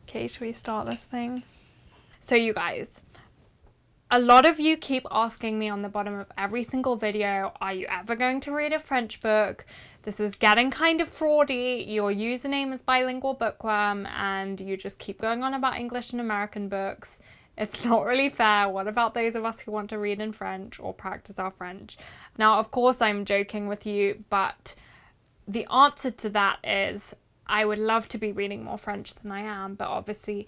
Okay, should we start this thing? So you guys, a lot of you keep asking me on the bottom of every single video, are you ever going to read a French book? This is getting kind of fraudy. Your username is Bilingual Bookworm and you just keep going on about English and American books. It's not really fair. What about those of us who want to read in French or practice our French? Now, of course, I'm joking with you, but the answer to that is I would love to be reading more French than I am, but obviously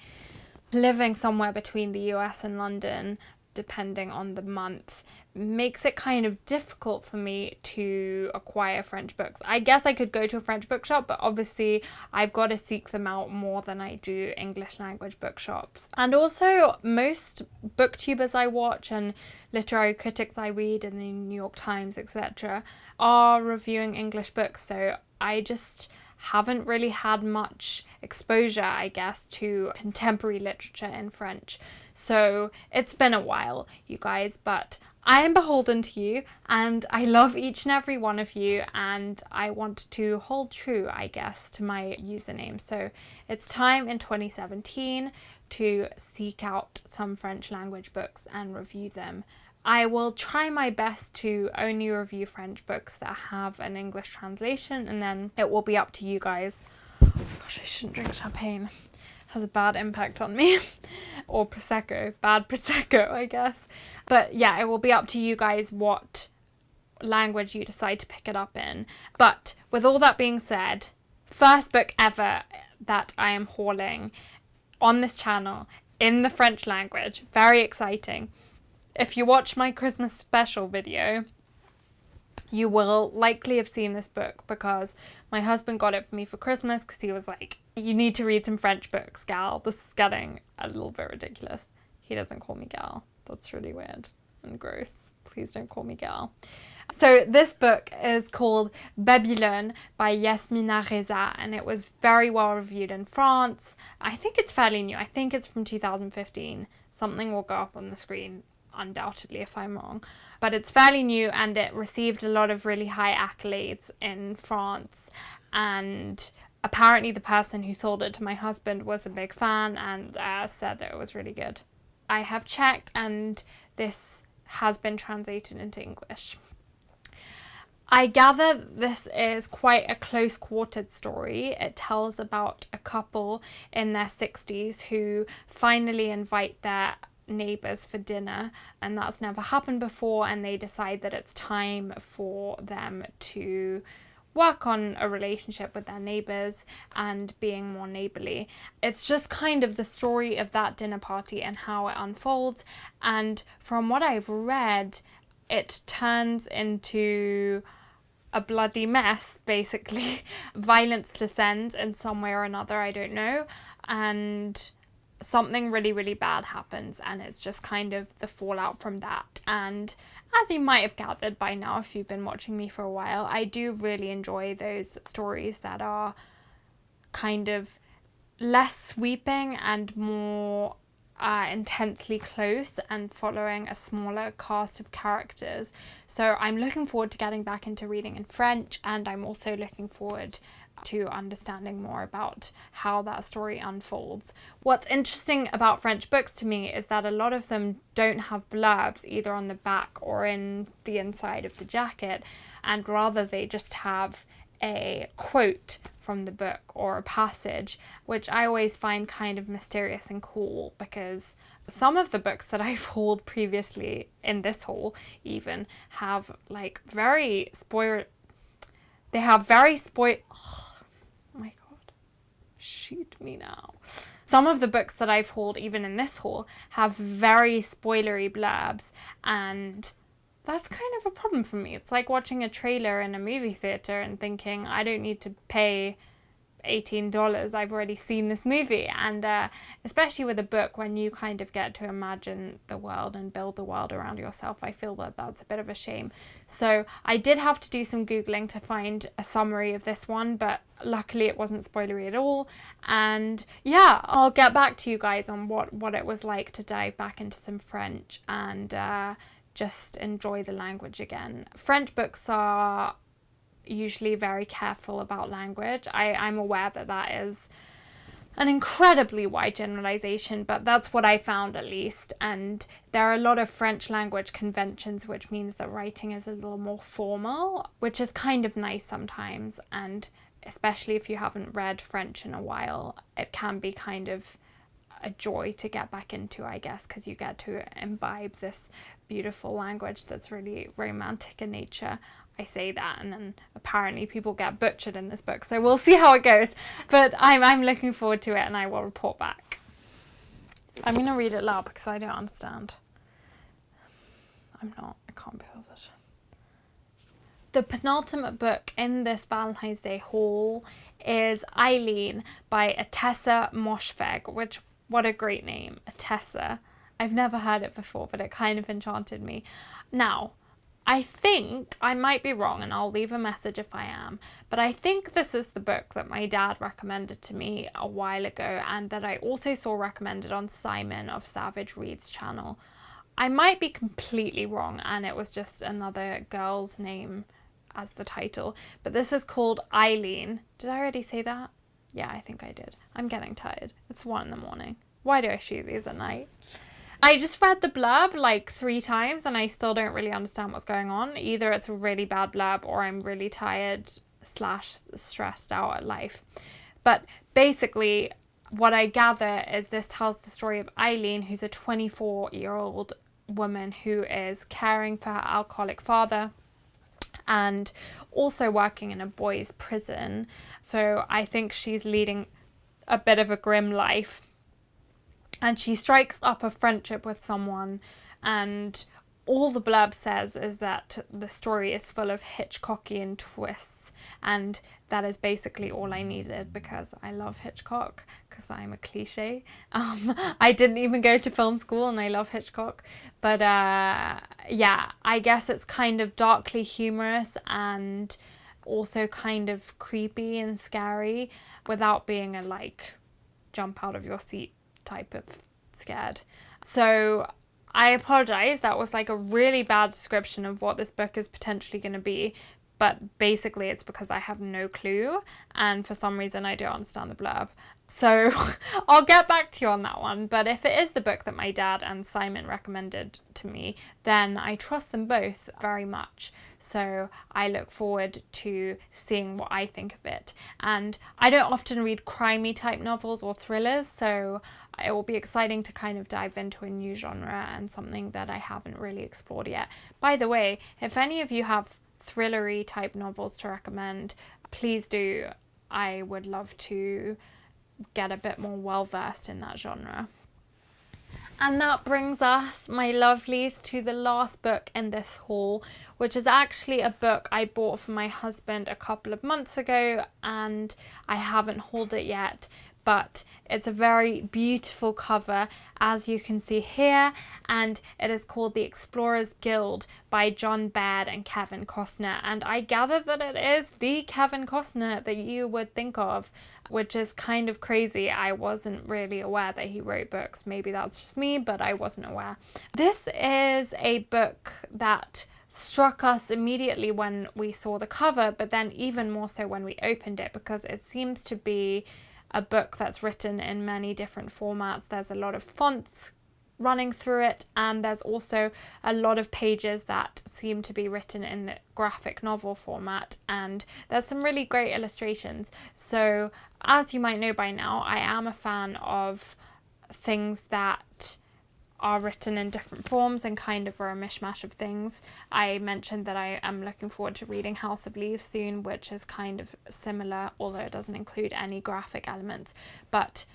living somewhere between the US and London, depending on the month, makes it kind of difficult for me to acquire French books. I guess I could go to a French bookshop, but obviously I've got to seek them out more than I do English language bookshops. And also, most booktubers I watch and literary critics I read in the New York Times, etc., are reviewing English books, so I just haven't really had much exposure, I guess, to contemporary literature in French. So it's been a while, you guys, but I am beholden to you and I love each and every one of you and I want to hold true, I guess, to my username. So it's time in 2017 to seek out some French language books and review them. I will try my best to only review French books that have an English translation, and then it will be up to you guys. Oh gosh, I shouldn't drink champagne. It has a bad impact on me. Or Prosecco. Bad Prosecco, I guess. But yeah, it will be up to you guys what language you decide to pick it up in. But with all that being said, first book ever that I am hauling on this channel in the French language. Very exciting. If you watch my Christmas special video, you will likely have seen this book because my husband got it for me for Christmas because he was like, you need to read some French books, gal. This is getting a little bit ridiculous. He doesn't call me gal. That's really weird and gross. Please don't call me gal. So this book is called Babylone by Yasmina Reza, and it was very well reviewed in France. I think it's fairly new. I think it's from 2015. Something will go up on the screen undoubtedly if I'm wrong, but it's fairly new and it received a lot of really high accolades in France, and apparently the person who sold it to my husband was a big fan and said that it was really good. I have checked and this has been translated into English. I gather this is quite a close quartered story. It tells about a couple in their 60s who finally invite their neighbors for dinner, and that's never happened before, and they decide that it's time for them to work on a relationship with their neighbors and being more neighborly. It's just kind of the story of that dinner party and how it unfolds, and from what I've read, it turns into a bloody mess, basically. Violence descends in some way or another, I don't know, and something really, really bad happens, and it's just kind of the fallout from that. And as you might have gathered by now if you've been watching me for a while, I do really enjoy those stories that are kind of less sweeping and more intensely close and following a smaller cast of characters. So I'm looking forward to getting back into reading in French, and I'm also looking forward to understanding more about how that story unfolds. What's interesting about French books to me is that a lot of them don't have blurbs either on the back or in the inside of the jacket, and rather they just have a quote from the book or a passage, which I always find kind of mysterious and cool, because some of the books that I've hauled previously in this haul even have like very oh my god, shoot me now. Some of the books that I've hauled even in this haul have very spoilery blurbs, and that's kind of a problem for me. It's like watching a trailer in a movie theater and thinking, I don't need to pay $18, I've already seen this movie. And especially with a book, when you kind of get to imagine the world and build the world around yourself, I feel that that's a bit of a shame. So I did have to do some Googling to find a summary of this one, but luckily it wasn't spoilery at all. And yeah, I'll get back to you guys on what it was like to dive back into some French and just enjoy the language again. French books are usually very careful about language. I'm aware that that is an incredibly wide generalization, but that's what I found at least. And there are a lot of French language conventions, which means that writing is a little more formal, which is kind of nice sometimes. And especially if you haven't read French in a while, it can be kind of a joy to get back into, I guess, because you get to imbibe this beautiful language that's really romantic in nature. I say that, and then apparently people get butchered in this book, so we'll see how it goes. But I'm looking forward to it, and I will report back. I'm going to read it loud because I don't understand. I can't be bothered. The penultimate book in this Valentine's Day haul is Eileen by Ottessa Moshfegh, which, what a great name, Ottessa. I've never heard it before, but it kind of enchanted me. Now, I think, I might be wrong, and I'll leave a message if I am, but I think this is the book that my dad recommended to me a while ago, and that I also saw recommended on Simon of Savage Reads channel. I might be completely wrong, and it was just another girl's name as the title, but this is called Eileen. Did I already say that? Yeah, I think I did. I'm getting tired. It's 1 a.m. Why do I shoot these at night? I just read the blurb like 3 times and I still don't really understand what's going on. Either it's a really bad blurb or I'm really tired / stressed out at life. But basically what I gather is this tells the story of Eileen, who's a 24-year-old woman who is caring for her alcoholic father and also working in a boys' prison. So I think she's leading a bit of a grim life. And she strikes up a friendship with someone, and all the blurb says is that the story is full of Hitchcockian twists, and that is basically all I needed because I love Hitchcock, because I'm a cliche. I didn't even go to film school and I love Hitchcock. But yeah, I guess it's kind of darkly humorous and also kind of creepy and scary without being a like jump out of your seat type of scared. So I apologize, that was like a really bad description of what this book is potentially going to be, but basically it's because I have no clue and for some reason I don't understand the blurb. So I'll get back to you on that one, but if it is the book that my dad and Simon recommended to me, then I trust them both very much. So I look forward to seeing what I think of it. And I don't often read crimey type novels or thrillers, so it will be exciting to kind of dive into a new genre and something that I haven't really explored yet. By the way, if any of you have thrillery type novels to recommend, please do. I would love to get a bit more well versed in that genre. And that brings us, my lovelies, to the last book in this haul, which is actually a book I bought for my husband a couple of months ago and I haven't hauled it yet. But it's a very beautiful cover, as you can see here, and it is called The Explorers Guild by John Baird and Kevin Costner. And I gather that it is the Kevin Costner that you would think of, which is kind of crazy. I wasn't really aware that he wrote books. Maybe that's just me, but I wasn't aware. This is a book that struck us immediately when we saw the cover, but then even more so when we opened it, because it seems to be a book that's written in many different formats. There's a lot of fonts running through it, and there's also a lot of pages that seem to be written in the graphic novel format, and there's some really great illustrations. So as you might know by now, I am a fan of things that are written in different forms and kind of are a mishmash of things. I mentioned that I am looking forward to reading House of Leaves soon, which is kind of similar, although it doesn't include any graphic elements. But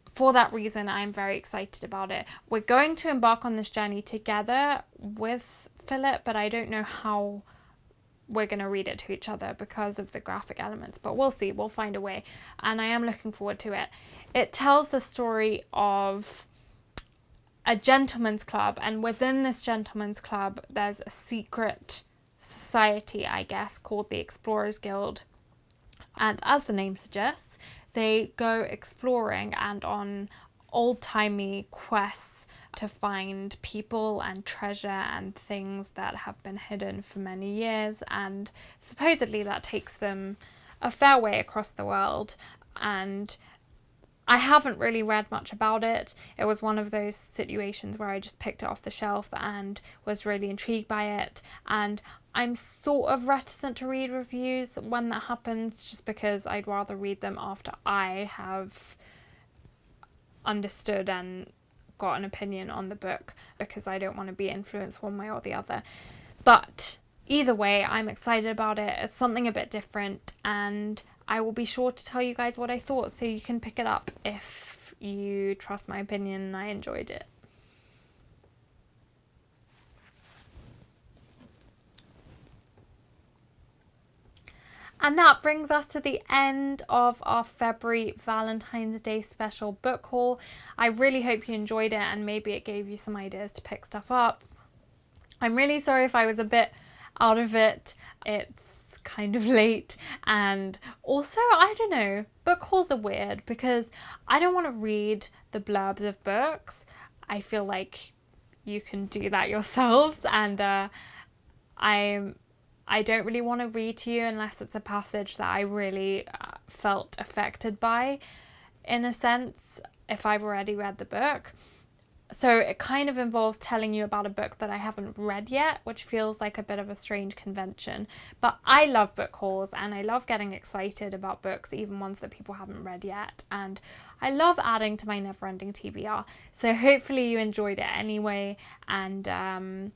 for that reason, I'm very excited about it. We're going to embark on this journey together with Philip, but I don't know how we're going to read it to each other because of the graphic elements, but we'll see, we'll find a way. And I am looking forward to it. It tells the story of a gentleman's club, and within this gentleman's club there's a secret society, I guess, called the Explorers Guild, and as the name suggests, they go exploring and on old-timey quests to find people and treasure and things that have been hidden for many years, and supposedly that takes them a fair way across the world. And I haven't really read much about it. It was one of those situations where I just picked it off the shelf and was really intrigued by it. And I'm sort of reticent to read reviews when that happens, just because I'd rather read them after I have understood and got an opinion on the book, because I don't want to be influenced one way or the other. But either way, I'm excited about it. It's something a bit different, and I will be sure to tell you guys what I thought, so you can pick it up if you trust my opinion and I enjoyed it. And that brings us to the end of our February Valentine's Day special book haul. I really hope you enjoyed it, and maybe it gave you some ideas to pick stuff up. I'm really sorry if I was a bit out of it. It's kind of late, and also, I don't know, book hauls are weird because I don't want to read the blurbs of books. I feel like you can do that yourselves, and I don't really want to read to you unless it's a passage that I really felt affected by, in a sense, if I've already read the book. So it kind of involves telling you about a book that I haven't read yet, which feels like a bit of a strange convention. But I love book hauls, and I love getting excited about books, even ones that people haven't read yet. And I love adding to my never-ending TBR. So hopefully you enjoyed it anyway. And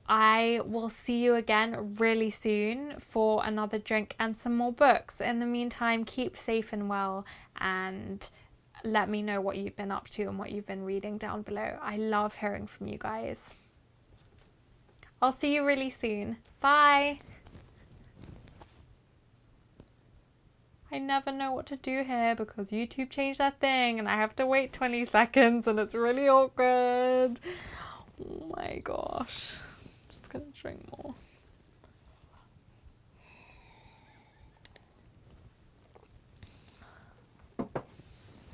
I will see you again really soon for another drink and some more books. In the meantime, keep safe and well, and let me know what you've been up to and what you've been reading down below. I love hearing from you guys. I'll see you really soon. Bye. I never know what to do here because YouTube changed their thing and I have to wait 20 seconds and it's really awkward. Oh my gosh. Just gonna drink more.